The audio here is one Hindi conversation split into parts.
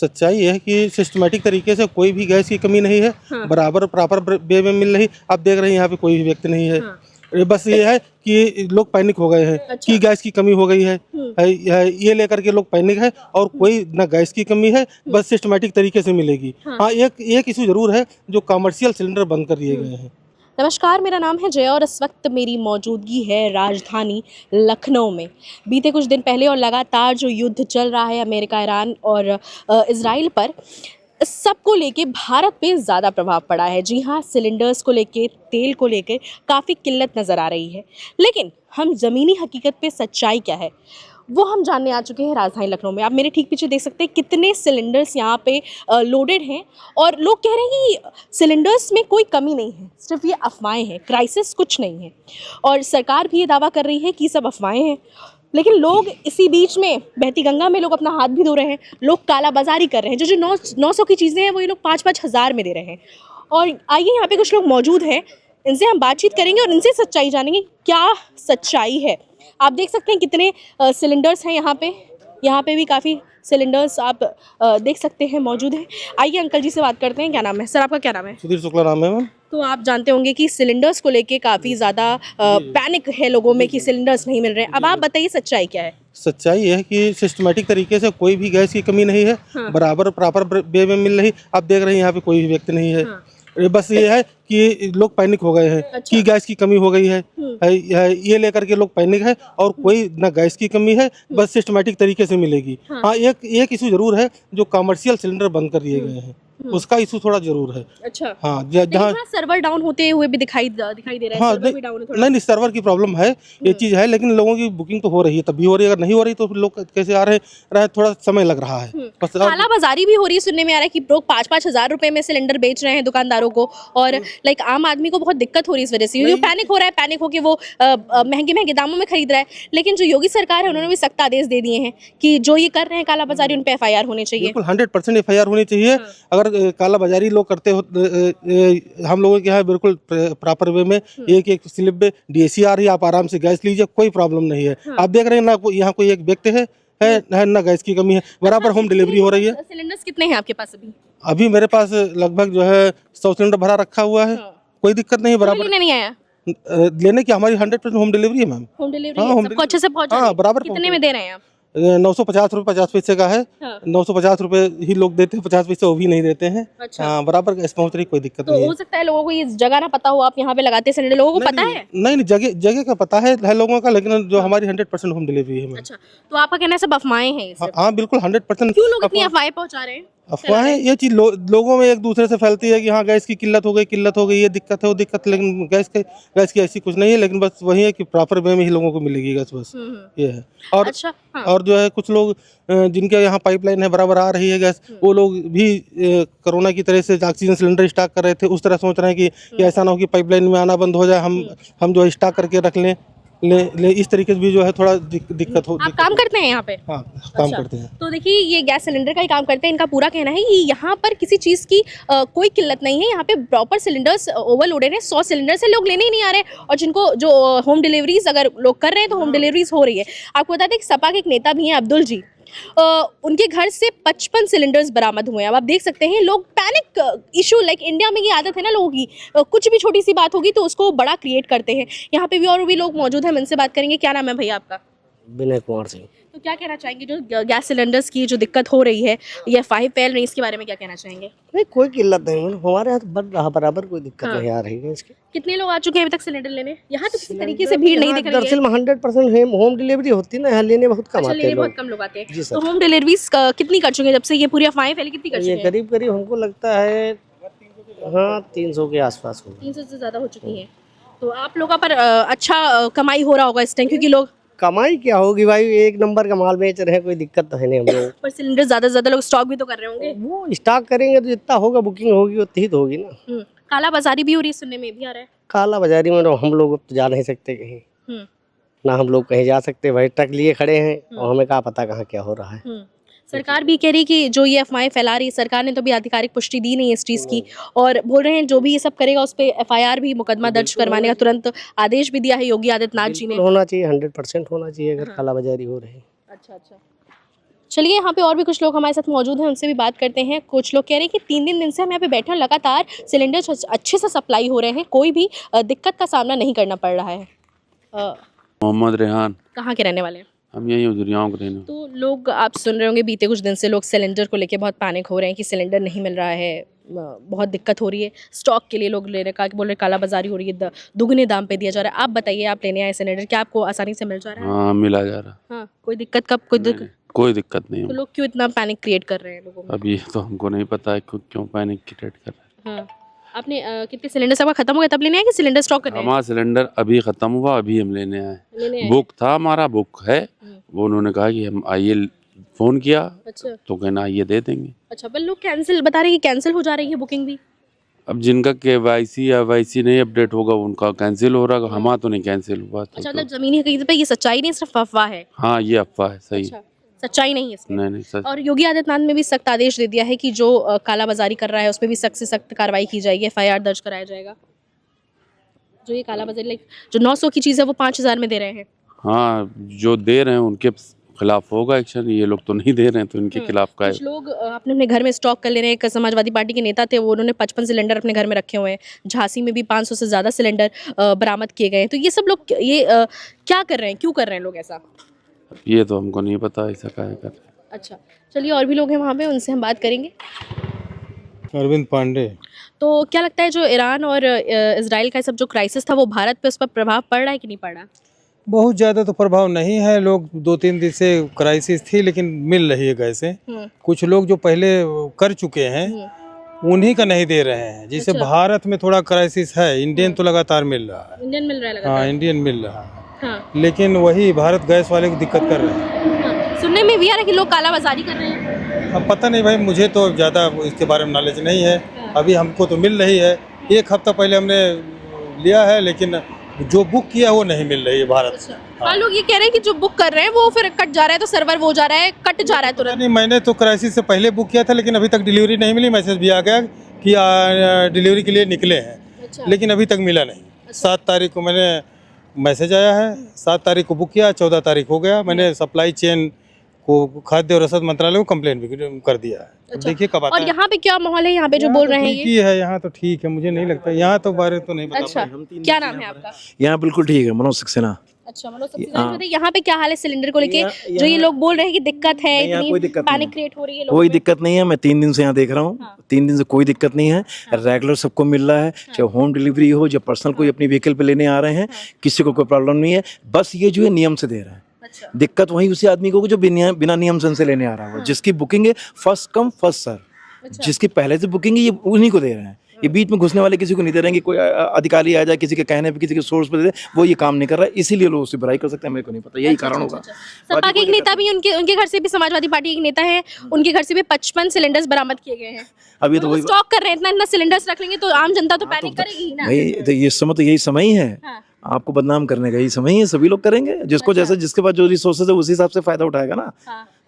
सच्चाई है कि सिस्टमेटिक तरीके से कोई भी गैस की कमी नहीं है। हाँ। बराबर प्रॉपर वे में मिल रही। आप देख रहे हैं यहाँ पे कोई भी व्यक्ति नहीं है। हाँ। बस ये है कि लोग पैनिक हो गए हैं अच्छा। कि गैस की कमी हो गई है। ये लेकर के लोग पैनिक है और कोई ना गैस की कमी है, बस सिस्टमेटिक तरीके से मिलेगी। हाँ, एक इशू जरूर है, जो कमर्शियल सिलेंडर बंद कर दिए गए हैं। नमस्कार, मेरा नाम है जया और इस वक्त मेरी मौजूदगी है राजधानी लखनऊ में। बीते कुछ दिन पहले और लगातार जो युद्ध चल रहा है अमेरिका, ईरान और इजराइल पर, इस सब को लेके भारत पे ज़्यादा प्रभाव पड़ा है। जी हाँ, सिलेंडर्स को लेके, तेल को लेके काफ़ी किल्लत नज़र आ रही है। लेकिन हम ज़मीनी हकीकत पे सच्चाई क्या है वो हम जानने आ चुके हैं राजधानी लखनऊ में। आप मेरे ठीक पीछे देख सकते हैं कितने सिलेंडर्स यहाँ पे लोडेड हैं और लोग कह रहे हैं कि सिलेंडर्स में कोई कमी नहीं है, सिर्फ ये अफवाहें हैं, क्राइसिस कुछ नहीं है। और सरकार भी ये दावा कर रही है कि सब अफवाहें हैं। लेकिन लोग इसी बीच में बहती गंगा में लोग अपना हाथ भी धो रहे हैं, लोग कालाबाजारी कर रहे हैं। जो 900 की चीज़ें हैं वो ये लोग 5-5 हज़ार में दे रहे हैं। और आइए, यहाँ पे कुछ लोग मौजूद हैं, इनसे हम बातचीत करेंगे और इनसे सच्चाई जानेंगे, क्या सच्चाई है। आप देख सकते हैं कितने सिलेंडर्स हैं यहाँ पे भी काफ़ी सिलेंडर्स आप देख सकते हैं मौजूद हैं। आइए अंकल जी से बात करते हैं। क्या नाम है सर आपका? क्या नाम है? सुधीर शुक्ला नाम है मैम। तो आप जानते होंगे कि सिलेंडर्स को लेके काफ़ी ज़्यादा पैनिक है लोगों में कि सिलेंडर्स नहीं मिल रहे हैं। अब आप बताइए सच्चाई क्या है? सच्चाई है कि सिस्टमेटिक तरीके से कोई भी गैस की कमी नहीं है। बराबर प्रॉपर वे में मिल रही। आप देख रहे हैं यहाँ पे कोई भी व्यक्ति नहीं है। बस ये है कि लोग पैनिक हो गए हैं कि गैस की कमी हो गई है। ये लेकर के लोग पैनिक है और कोई ना गैस की कमी है, बस सिस्टमेटिक तरीके से मिलेगी। हाँ, एक इशू जरूर है, जो कमर्शियल सिलेंडर बंद कर दिए गए हैं, उसका इशू थोड़ा जरूर है। अच्छा। हाँ, जहाँ सर्वर डाउन होते हुए भी दिखाई दे रहा है। हाँ, सर्वर भी डाउन है थोड़ा। नहीं, सर्वर की प्रॉब्लम है, ये चीज़ है, लेकिन लोगों की बुकिंग तो हो रही है, तब भी हो रही है। अगर नहीं हो रही तो फिर लोग कैसे आ रहे थोड़ा समय लग रहा है। बस कालाबाजारी भी हो रही है, सुनने में आ रहा है कि लोग 5-5 हज़ार रुपए में सिलेंडर बेच रहे हैं दुकानदारों को, और लाइक आम आदमी को बहुत दिक्कत हो रही है इस वजह से, क्योंकि पैनिक हो रहा है, पैनिक होकर वो महंगे दामों में खरीद रहा है। लेकिन जो योगी सरकार है उन्होंने भी सख्त आदेश दे दिए हैं कि जो ये कर रहे हैं कालाबाजारी, उन पे FIR होनी चाहिए। बिल्कुल 100% FIR होनी चाहिए। अगर कालाबाजारी लोग करते हो, हम लोगों के यहाँ बिल्कुल प्रॉपर वे में एक स्लिप पे DAC आ रही है, आप आराम से गैस लीजिए, कोई प्रॉब्लम नहीं है। आप देख रहे हैं ना, यहाँ कोई एक व्यक्ति है ना गैस की कमी है, बराबर होम डिलीवरी हो रही है। सिलेंडर्स कितने हैं आपके पास अभी? अभी मेरे पास लगभग जो है 100 सिलेंडर भरा रखा हुआ है। कोई दिक्कत नहीं है। बराबर लेने नहीं आया? लेने की हमारी 100% होम डिलीवरी है मैम। होम डिलीवरी सबको अच्छे से पहुंचा? हाँ, बराबर। कितने में दे रहे हैं आप? 950 रुपये 50 पैसे का है। 950 रुपये ही लोग देते हैं, 50 पैसे वो भी नहीं देते हैं। अच्छा। हाँ, बराबर गैस पहुँच रही, कोई दिक्कत तो नहीं है। हो सकता है लोगों को ये जगह ना पता हो, आप यहाँ पे लगाते सिलेंडर, लोगों को पता है? नहीं, जगह का पता है लोगों का, लेकिन जो हमारी 100% होम डिलीवरी है मैम। अच्छा, तो आपका कहना है सब अफवाहें हैं ये सब? हाँ, बिल्कुल 100%। क्यों लोग इतनी अफवाहें पहुंचा रहे हैं? अफवाहें ये चीज लोगों में एक दूसरे से फैलती है कि हाँ गैस की किल्लत हो गई, ये दिक्कत है, वो दिक्कत, लेकिन गैस की ऐसी कुछ नहीं है। लेकिन बस वही है कि प्रॉपर वे में ही लोगों को मिलेगी गैस, बस ये है। और अच्छा, हाँ। और जो है कुछ लोग जिनके यहाँ पाइपलाइन है, बराबर आ रही है गैस, वो लोग भी कोरोना की तरह से ऑक्सीजन सिलेंडर स्टॉक कर रहे थे, उस तरह सोच रहे हैं कि ऐसा ना हो कि पाइपलाइन में आना बंद हो जाए, हम जो है स्टॉक करके रख लें। इस तरीके से भी जो है थोड़ा दिक्कत हो। आप काम करते हैं यहाँ पे? हाँ, काम करते हैं। तो देखिए, ये गैस सिलेंडर का ही काम करते हैं। इनका पूरा कहना है कि यहाँ पर किसी चीज़ की कोई किल्लत नहीं है। यहाँ पे प्रॉपर सिलेंडर्स ओवरलोडेड है, 100 सिलेंडर से लोग लेने ही नहीं आ रहे। और जिनको जो होम डिलीवरीज अगर लोग कर रहे हैं तो होम डिलीवरीज हो रही है। आपको बता दें कि सपा के एक नेता भी हैं, अब्दुल जी, उनके घर से 55 सिलेंडर्स बरामद हुए हैं। अब आप देख सकते हैं, लोग पैनिक इशू, लाइक इंडिया में ये आदत है ना लोगों की, कुछ भी छोटी सी बात होगी तो उसको बड़ा क्रिएट करते हैं। यहाँ पे भी और भी लोग मौजूद हैं, इनसे बात करेंगे। क्या नाम है भैया आपका? विनय कुमार सिंह। तो क्या कहना चाहेंगे, जो गैस सिलेंडर्स की जो दिक्कत हो रही है, ये FIR फैल रही है, इसके बारे में क्या कहना चाहेंगे? नहीं, कोई किल्लत नहीं है, हमारे यहाँ तो बढ़ रहा, बराबर कोई दिक्कत नहीं आ रही है इसकी। कितने लोग आ चुके हैं अभी तक सिलेंडर लेने? यहाँ तो किसी तरीके से भीड़ नहीं दिख रही है। दरअसल में 100% होम डिलीवरी होती है ना, यहाँ लेने बहुत कम अच्छा, आते लेने हैं बहुत लोग। कम लोग आते हैं। जी सर। तो होम डिलीवरीज कितनी कर चुके हैं जब से ये पूरी अफवाहें फैली? कितनी कर चुके ये हैं? करीब करीब हमको लगता है, हाँ, 300 के आसपास होगी। 300 से ज्यादा हो चुकी हैं। तो आप लोगों पर अच्छा कमाई हो रहा होगा इस टाइम, क्योंकि लोग कमाई क्या होगी भाई, एक नंबर का माल बेच रहे हैं, कोई दिक्कत तो है नहीं हम लोग। पर सिलेंडर ज्यादा से ज्यादा लोग स्टॉक भी तो कर रहे होंगे। वो स्टॉक करेंगे तो जितना होगा, बुकिंग होगी उतनी ही तो होगी ना। काला बाजारी भी हो रही है, सुनने में भी आ रहा है। काला बाजारी में तो हम लोग अब तो जा नहीं सकते कहीं, ना हम लोग कहीं जा सकते भाई, ट्रक लिए खड़े हैं और हमें क्या पता कहाँ क्या हो रहा है। सरकार भी कह रही कि जो ये अफवाहें फैला रही है, सरकार ने तो भी आधिकारिक पुष्टि दी नहीं है इस चीज़ की, और बोल रहे हैं जो भी ये सब करेगा उस पर FIR भी, मुकदमा दर्ज करवाने का तुरंत आदेश भी दिया है योगी आदित्यनाथ जी ने। होना चाहिए, 100% होना चाहिए अगर कालाबाजारी हो रही है। अच्छा अच्छा। चलिए यहाँ पे और भी कुछ लोग हमारे साथ मौजूद हैं, उनसे भी बात करते हैं। कुछ लोग कह रहे हैं कि 3 दिन से हम यहाँ पे बैठे हैं, लगातार सिलेंडर अच्छे से सप्लाई हो रहे हैं, कोई भी दिक्कत का सामना नहीं करना पड़ रहा है। मोहम्मद रेहान, कहाँ के रहने वाले हैं? हम यहीं उजरियाओं के रहने। तो लोग, आप सुन रहे होंगे, बीते कुछ दिन से लोग सिलेंडर को लेके बहुत पैनिक हो रहे हैं कि सिलेंडर नहीं मिल रहा है, बहुत दिक्कत हो रही है। स्टॉक के लिए लोग ले रहे, बोल रहे काला बाजारी हो रही है, दुगने दाम पे दिया जा रहा है। आप बताइए, आप लेने आए सिलेंडर, क्या आपको आसानी से मिल जा रहा है? हाँ, मिला जा रहा। हाँ, कोई दिक्कत? कब कोई दिक्कत? कोई दिक्कत नहीं। तो लोग क्यों इतना पैनिक क्रिएट कर रहे हैं लोगों में? अब ये तो हमको नहीं पता है क्यों पैनिक क्रिएट कर रहे हैं। हाँ, आपने कितने सिलेंडर सबका खत्म हो गया तब लेने आए कि सिलेंडर स्टॉक करने आए? हमारा सिलेंडर अभी खत्म हुआ, अभी हम लेने आए। बुक था हमारा, बुक है, वो उन्होंने कहा कि हम आइए, फोन किया। अच्छा। तो कहना आइए दे देंगे। अच्छा, पर लोग कैंसिल बता रहे हैं कि कैंसिल हो जा रही है बुकिंग भी। अब जिनका KYC या YC नहीं अपडेट होगा उनका कैंसिल हो रहा है, हमारा तो नहीं कैंसिल हुआ। अच्छा, मतलब जमीनी कहीं पे ये सच्चाई नहीं, सिर्फ अफवाह है? हाँ, ये अफवाह है, सही। अच्छा, सच्चाई नहीं है इसमें? नहीं सच। और योगी आदित्यनाथ ने भी सख्त आदेश दे दिया है कि जो कालाबाजारी कर रहा है उस पर भी सख्त से सख्त कार्रवाई की जाएगी, FIR दर्ज कराया जाएगा। जो ये कालाबाजारी, जो 900 की चीज़ है वो 5000 में दे रहे हैं। हाँ, जो दे रहे हैं उनके खिलाफ होगा एक्शन। ये लोग तो नहीं दे रहे हैं तो इनके खिलाफ का है। कुछ लोग अपने घर में स्टॉक कर ले रहे हैं। एक समाजवादी पार्टी के नेता थे, वो उन्होंने 55 सिलेंडर अपने घर में रखे हुए हैं। झांसी में भी 500 से ज़्यादा सिलेंडर बरामद किए गए हैं। तो ये सब लोग ये क्या कर रहे हैं, क्यों कर रहे हैं लोग ऐसा? ये तो हमको नहीं पता ऐसा क्या कर रहे हैं। अच्छा, चलिए और भी लोग हैं वहाँ पे, उनसे हम बात करेंगे। अरविंद पांडे। तो क्या लगता है जो ईरान और इजराइल का सब जो क्राइसिस था वो भारत पे, उस पर प्रभाव पड़ रहा है कि नहीं पड़ रहा? बहुत ज़्यादा तो प्रभाव नहीं है। लोग 2-3 दिन से क्राइसिस थी लेकिन मिल रही है गैसें। कुछ लोग जो पहले कर चुके हैं उन्हीं का नहीं दे रहे हैं। जैसे अच्छा। भारत में थोड़ा क्राइसिस है, इंडियन तो लगातार मिल रहा है। इंडियन मिल रहा है लगातार? हाँ, इंडियन मिल रहा है। हाँ। लेकिन वही भारत गैस वाले को दिक्कत कर रहे हैं। हाँ। सुनने में भी आ रहा है कि लोग कालाबाजारी कर रहे हैं। अब पता नहीं भाई, मुझे तो ज़्यादा इसके बारे में नॉलेज नहीं है। अभी हमको तो मिल रही है, 1 हफ्ता पहले हमने लिया है, लेकिन जो बुक किया वो नहीं मिल रही है भारत। अच्छा। हाँ, लोग ये कह रहे हैं कि जो बुक कर रहे हैं वो फिर कट जा रहा है, तो सर्वर वो जा रहा है, कट जा रहा है तुरंत। नहीं, मैंने तो क्राइसिस से पहले बुक किया था लेकिन अभी तक डिलीवरी नहीं मिली। मैसेज भी आ गया कि डिलीवरी के लिए निकले हैं। अच्छा। लेकिन अभी तक मिला नहीं। अच्छा। 7 तारीख को मैंने मैसेज आया है, 7 तारीख को बुक किया, 14 तारीख हो गया। मैंने सप्लाई चेन को खाद्य और रसद मंत्रालय को कंप्लेन भी कर दिया है। अच्छा। देखिए कब आता है। और यहाँ पे क्या माहौल है यहाँ पे जो बोल रहे हैं? ठीक ही है यहाँ तो, ठीक है, मुझे नहीं लगता यहाँ तो बारे तो नहीं पता। अच्छा, क्या नाम है आपका? यहाँ बिल्कुल ठीक है, मनोज सक्सेना। अच्छा, मनोज सक्सेना। यहाँ पे क्या हाल है सिलेंडर को लेके, जो ये लोग बोल रहे हैं कि दिक्कत है, इतनी पैनिक क्रिएट हो रही है? कोई दिक्कत नहीं है, मैं 3 दिन से यहाँ देख रहा हूँ। 3 दिन से कोई दिक्कत नहीं है, रेगुलर सबको मिल रहा है। चाहे होम डिलीवरी हो, जब पर्सनल कोई अपनी व्हीकल पे लेने आ रहे हैं, किसी को कोई प्रॉब्लम नहीं है। बस ये जो है नियम से दे रहा है। अच्छा। दिक्कत वही उसी आदमी को जो बिना नियम से लेने आ रहा हो। जिसकी बुकिंग है फर्स्ट कम फर्स्ट सर्व। अच्छा। जिसकी पहले से बुकिंग है ये उन्हीं को दे रहे हैं। ये बीच में घुसने वाले किसी को नहीं दे रहे हैं कि कोई अधिकारी आ जाए किसी के कहने पे, किसी के सोर्स पे दे दे, वो ये काम नहीं कर रहा है। इसीलिए लोग उससे बुराई कर सकते हैं, मेरे को नहीं पता, यही कारण होगा। सपा के एक नेता भी, उनके घर से भी, समाजवादी पार्टी के एक नेता है, उनके घर से भी 55 सिलेंडर्स बरामद किए गए हैं। अभी तो वही स्टॉक कर रहे हैं, इतना सिलेंडर्स रख लेंगे तो आम जनता तो पैनिक करेगी ही ना। ये समय तो यही समय ही है, आपको बदनाम करने का ही समय है। सभी लोग करेंगे, जिसको जैसे जिसके पास जो रिसोर्सेज है उसी हिसाब से फायदा उठाएगा ना।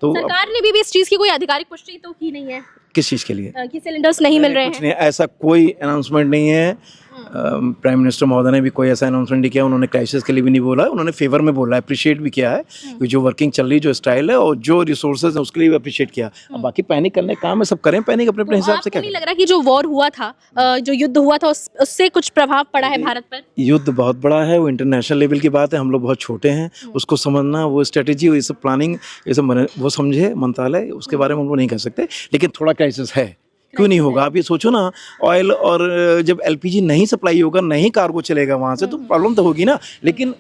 तो सरकार ने भी इस चीज की कोई आधिकारिक पुष्टि तो की नहीं है। किस चीज के लिए? कि सिलेंडर्स नहीं मिल रहे हैं? कुछ नहीं, ऐसा कोई अनाउंसमेंट नहीं है। प्राइम मिनिस्टर महोदय ने भी कोई ऐसा अनाउंसमेंट नहीं किया। उन्होंने क्राइसिस के लिए भी नहीं बोला है, उन्होंने फेवर में बोला है, अप्रिशिएट भी किया है कि जो वर्किंग चल रही, जो स्टाइल है और जो रिसोर्सेज है उसके लिए भी अप्रिशिएट किया। अब बाकी पैनिक करने का काम है, सब करें पैनिक अपने अपने हिसाब से। क्या नहीं लग रहा कि जो वॉर हुआ था, जो युद्ध हुआ था, उससे कुछ प्रभाव पड़ा है भारत पर? युद्ध बहुत बड़ा है, वो इंटरनेशनल लेवल की बात है, हम लोग बहुत छोटे हैं। उसको समझना, वो स्ट्रेटेजी, वो सब प्लानिंग, ये सब वो समझे मंत्रालय, उसके बारे में हम लोग नहीं कह सकते। लेकिन थोड़ा क्राइसिस है, क्यों नहीं होगा? आप ये सोचो ना, ऑयल और जब LPG नहीं सप्लाई होगा, नहीं कार्गो चलेगा वहाँ से, तो प्रॉब्लम तो होगी ना। लेकिन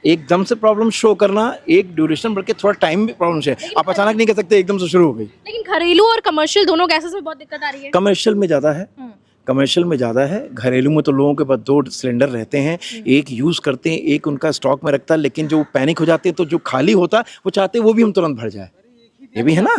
एकदम से प्रॉब्लम शो करना, एक ड्यूरेशन बढ़ के थोड़ा टाइम भी प्रॉब्लम है। आप अचानक नहीं कह सकते एकदम से शुरू हो गई। लेकिन घरेलू और कमर्शियल दोनों गैसेस में बहुत दिक्कत आ रही है। कमर्शियल में ज़्यादा है, कमर्शियल में ज़्यादा है। घरेलू में तो लोगों के पास 2 सिलेंडर रहते हैं, एक यूज़ करते हैं, एक उनका स्टॉक में रखता है। लेकिन जो पैनिक हो जाते हैं तो जो खाली होता है वो चाहते हैं वो भी हम तुरंत भर जाए, ये भी है ना।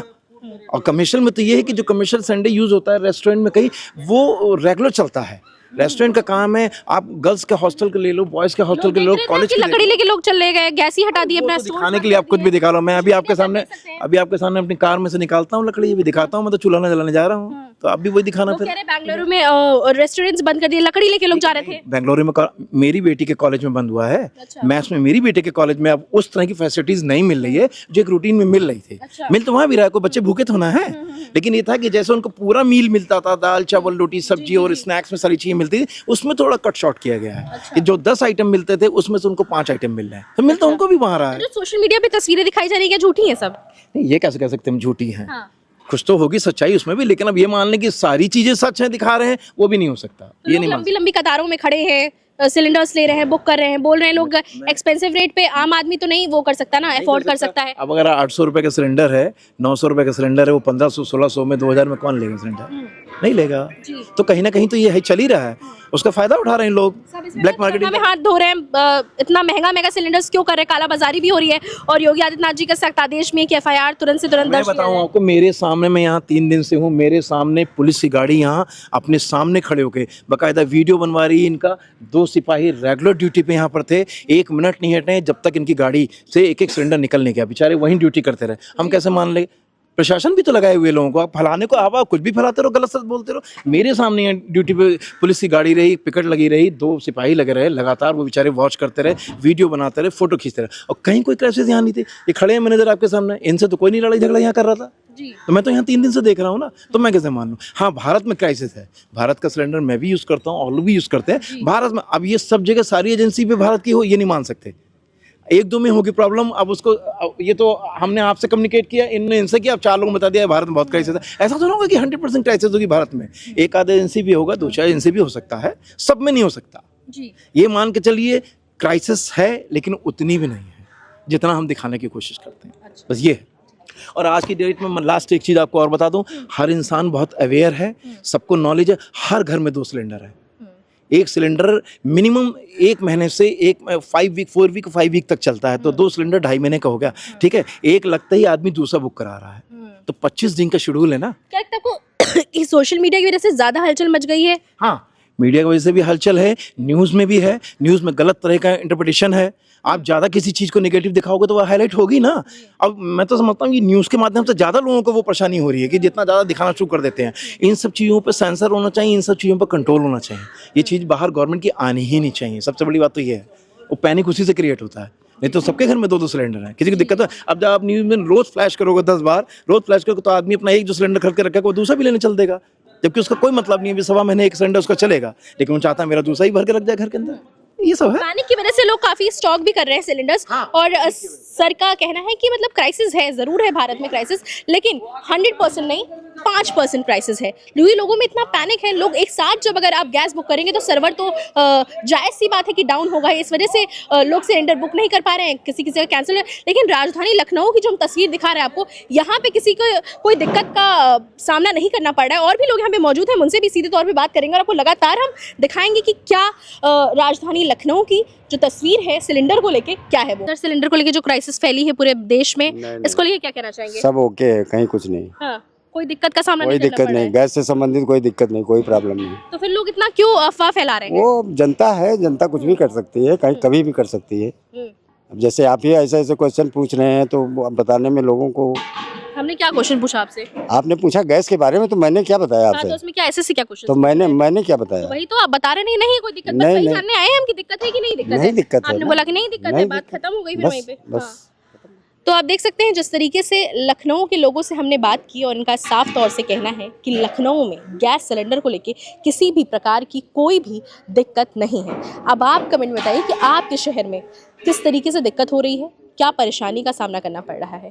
और कमर्शियल में तो ये है कि जो कमर्शियल संडे यूज़ होता है रेस्टोरेंट में कहीं, वो रेगुलर चलता है। रेस्टोरेंट का काम है, आप गर्ल्स के हॉस्टल के ले लो, बॉयज़ के हॉस्टल के लोग, कॉलेज की लकड़ी लेके लोग चले गए, गैस ही हटा दी अपना स्टोर दिखाने के लिए। आप कुछ भी दिखा लो, मैं अभी आपके सामने अपनी कार में से निकालता हूँ लकड़ी, ये भी दिखाता हूँ। मैं तो चूल्हा न जलाने जा रहा हूँ। तो आप भी वही दिखाना वो फिर। कह रहे बेंगलुरु में रेस्टोरेंट्स बंद कर दिए, लकड़ी लेके लोग जा रहे थे। बेंगलुरु में मेरी बेटी के कॉलेज में बंद हुआ है। अच्छा। मैथ्स में मेरी बेटी के कॉलेज में अब उस तरह की फैसिलिटीज नहीं मिल रही है जो एक रूटीन में मिल रही थी। अच्छा। मिल तो वहाँ भी रहा है, कोई बच्चे भूखे तो ना है, लेकिन ये था कि जैसे उनको पूरा मील मिलता था, दाल चावल रोटी सब्जी और स्नैक्स में सारी चीजें मिलती थी, उसमें थोड़ा कट शॉर्ट किया गया है कि जो 10 आइटम मिलते थे उसमें से उनको 5 आइटम मिल रहे हैं, तो मिल तो उनको भी वहाँ रहा है। जो सोशल मीडिया पे तस्वीरें दिखाई जा रही है क्या झूठी हैं सब? नहीं, ये कैसे कह सकते हैं हम झूठी हैं? हाँ। कुछ तो होगी सच्चाई उसमें भी, लेकिन अब ये मान लें कि सारी चीजें सच हैं दिखा रहे हैं, वो भी नहीं हो सकता। तो ये लोग नहीं मान लंबी लंबी कतारों में खड़े हैं, सिलेंडर्स ले रहे हैं, बुक कर रहे हैं, बोल रहे हैं लोग एक्सपेंसिव रेट पे आम आदमी तो नहीं वो कर सकता ना, अफोर्ड कर सकता है। अब अगर 800 रुपए का सिलेंडर है, 900 रुपए का सिलेंडर है, वो 1500 1600 में 2000 में कौन लेगा सिलेंडर? नहीं लेगा। तो कहीं ना कहीं तो ये है, चल ही रहा है, उसका फायदा उठा रहे हैं लोग, ब्लैक मार्केट में हाथ धो रहे हैं। इतना महंगा सिलेंडर्स क्यों कर रहे हैं? काला बाजारी भी हो रही है और योगी आदित्यनाथ जी का सख्त आदेश में कि एफआईआर तुरंत से तुरंत मैं दर्ज किया बताऊं जाए। आपको, मेरे सामने, मैं यहाँ 3 दिन से हूँ, मेरे सामने पुलिस की गाड़ी यहाँ अपने सामने खड़े होके बाकायदा वीडियो बनवा रही है। इनका 2 सिपाही रेगुलर ड्यूटी पे यहाँ पर थे, 1 मिनट नहीं हटे जब तक इनकी गाड़ी से एक सिलेंडर निकल नहीं गया, बेचारे वहीं ड्यूटी करते रहे। हम कैसे मान ले? प्रशासन भी तो लगाए हुए लोगों को, आप फलाने को आप कुछ भी फैलाते रहो, गलत सच बोलते रहो। मेरे सामने यहाँ ड्यूटी पे पुलिस की गाड़ी रही, पिकेट लगी रही, 2 सिपाही लगे रहे लगातार, वो बेचारे वॉच करते रहे, वीडियो बनाते रहे, फोटो खींचते रहे, और कहीं कोई क्राइसिस यहाँ नहीं थे। ये खड़े हैं मैनेजर आपके सामने, इनसे तो कोई नहीं लड़ाई झगड़ा यहाँ कर रहा था। तो मैं तो यहाँ 3 दिन से देख रहा हूँ ना, तो मैं कैसे मान लूँ? हाँ, भारत में क्राइसिस है, भारत का सिलेंडर मैं भी यूज़ करता हूँ और लोग भी यूज़ करते हैं भारत में। अब ये सब जगह सारी एजेंसी पे भारत की हो ये नहीं मान सकते, 1-2 में होगी प्रॉब्लम। अब उसको, ये तो हमने आपसे कम्युनिकेट किया, इनने इनसे किया, अब 4 लोगों को बता दिया भारत में बहुत क्राइसिस है। ऐसा तो ना होगा कि 100% क्राइसिस होगी भारत में, एक आध एजेंसी भी होगा, 2-4 एजेंसी भी हो सकता है, सब में नहीं हो सकता। ये मान के चलिए क्राइसिस है, लेकिन उतनी भी नहीं है जितना हम दिखाने की कोशिश करते हैं। बस ये है। और आज की डेट में मैं लास्ट एक चीज़ आपको और बता दूं, हर इंसान बहुत अवेयर है, सबको नॉलेज है, हर घर में 2 सिलेंडर है। एक सिलेंडर मिनिमम 1 महीने से 4 वीक 5 वीक तक चलता है, तो 2 सिलेंडर 2.5 महीने का हो गया, ठीक है। एक लगता ही आदमी दूसरा बुक करा रहा है, तो 25 दिन का शेड्यूल है ना। क्या लगता है आपको सोशल मीडिया की वजह से ज्यादा हलचल मच गई है? हाँ, मीडिया की वजह से भी हलचल है, न्यूज़ में भी है, न्यूज़ में गलत तरह का इंटरप्रिटेशन है। आप ज़्यादा किसी चीज़ को नेगेटिव दिखाओगे तो वो हाईलाइट होगी ना। अब मैं तो समझता हूँ कि न्यूज़ के माध्यम से ज़्यादा लोगों को वो परेशानी हो रही है कि जितना ज़्यादा दिखाना शुरू कर देते हैं। इन सब चीज़ों पे सेंसर होना चाहिए, इन सब चीज़ों पर कंट्रोल होना चाहिए। ये चीज़ बाहर गवर्नमेंट की आनी ही नहीं चाहिए, सबसे बड़ी बात तो ये है। वो पैनिक उसी से क्रिएट होता है, नहीं तो सबके घर में 2-2 सिलेंडर हैं, किसी को दिक्कत है। अब जब आप न्यूज़ में रोज़ फ्लैश करोगे 10 बार, रोज़ फ्लैश करोगे, तो आदमी अपना एक जो सिलेंडर खरीद के रखेगा वो दूसरा भी लेने चल देगा, जबकि उसका कोई मतलब नहीं है। 1.25 महीने एक सिलेंडर उसका चलेगा, लेकिन वो चाहता है मेरा दूसरा ही भर के रख जाए घर के अंदर। ये सब है। पैनिक की वजह से लोग काफी स्टॉक भी कर रहे हैं सिलेंडर्स। और सर का कहना है कि मतलब क्राइसिस है, जरूर है भारत में क्राइसिस, लेकिन 100% नहीं, 5% क्राइसिस है। लोगों में इतना पैनिक है, लोग एक साथ जब अगर आप गैस बुक करेंगे तो सर्वर तो जायज़ सी बात है कि डाउन होगा, इस वजह से लोग सिलेंडर बुक नहीं कर पा रहे हैं, किसी का कैंसिल है। लेकिन राजधानी लखनऊ की जो हम तस्वीर दिखा रहे हैं आपको, यहाँ पे किसी को कोई दिक्कत का सामना नहीं करना पड़ रहा है। और भी लोग यहाँ पे मौजूद हैं, उनसे भी सीधे तौर पर बात करेंगे और आपको लगातार हम दिखाएंगे कि क्या राजधानी लखनऊ की जो तस्वीर है सिलेंडर को लेके क्या है। वो सिलेंडर को लेके जो क्राइसिस फैली है पूरे देश में, इसको लेके क्या कहना चाहेंगे? सब ओके है, कहीं कुछ नहीं। हाँ, कोई दिक्कत का सामना कोई नहीं करना दिक्कत पड़ रहा नहीं, गैस से संबंधित कोई दिक्कत नहीं, कोई प्रॉब्लम नहीं। तो फिर लोग इतना क्यों अफवाह फैला रहे हैं? वो जनता है, जनता कुछ भी कर सकती है, कहीं कभी भी कर सकती है। अब जैसे आप ही ऐसे ऐसे क्वेश्चन पूछ रहे हैं तो बताने में लोगों को। हमने क्या क्वेश्चन पूछा आपसे? आपने पूछा गैस के बारे में, तो मैंने क्या बताया हाँ, तो आपसे? उसमें क्या ऐसे क्या क्वेश्चन? तो मैंने क्या बताया? तो वही तो आप बता रहे नहीं, नहीं कोई दिक्कत, बस नहीं, वही नहीं। जानने आए हैं हम कि दिक्कत है कि नहीं दिक्कत है। नहीं दिक्कत है आपने ना। बोला कि नहीं दिक्कत है, नहीं बात दिक्कत। खत्म हो गई फिर बस वहीं पे। बस। हाँ। तो आप देख सकते हैं जिस तरीके से लखनऊ के लोगों से हमने बात की और इनका साफ तौर से कहना है कि लखनऊ में गैस सिलेंडर को लेके किसी भी प्रकार की कोई भी दिक्कत नहीं है। अब आप कमेंट में बताइए कि आपके शहर में किस तरीके से दिक्कत हो रही है, क्या परेशानी का सामना करना पड़ रहा है।